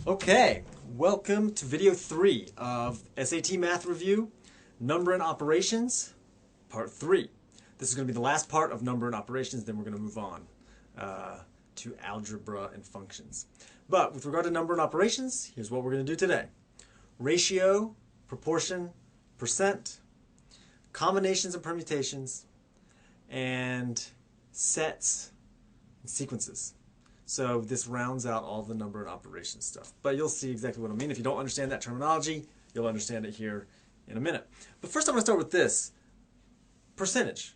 Okay, welcome to video 3 of SAT Math Review, Number and Operations, Part 3. This is going to be the last part of Number and Operations, then we're going to move on to Algebra and Functions. But with regard to Number and Operations, here's what we're going to do today. Ratio, proportion, percent, combinations and permutations, and sets and sequences. So this rounds out all the number and operation stuff. But you'll see exactly what I mean. If you don't understand that terminology, you'll understand it here in a minute. But first I'm going to start with this. Percentage.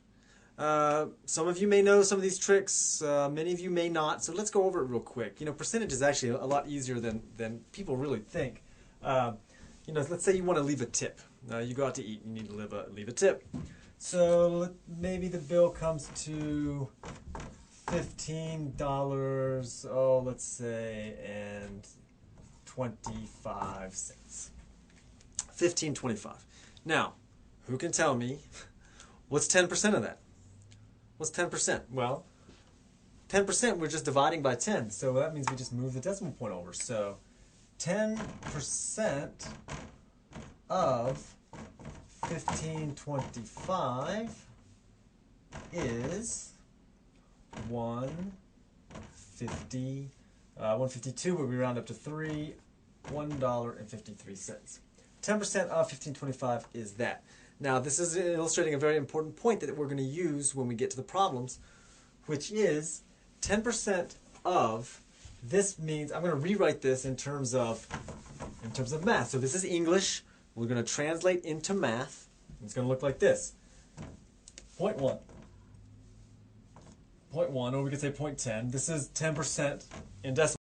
Some of you may know some of these tricks. Many of you may not. So let's go over it real quick. You know, percentage is actually a lot easier than people really think. Let's say you want to leave a tip. You go out to eat. You need to leave a tip. So maybe the bill comes to $15, let's say, and 25 cents. $15.25. Now, who can tell me what's 10% of that? What's 10%? Well, 10% we're just dividing by 10, so that means we just move the decimal point over. So 10% of 15.25 is 152, but we round up to 3, $1.53. 10% of 15.25 is that. Now, this is illustrating a very important point that we're going to use when we get to the problems, which is 10% of. This means I'm going to rewrite this in terms of math. So this is English. We're going to translate into math. It's going to look like this. 0.1. 0.1, or we could say 0.10. This is 10% in decimal.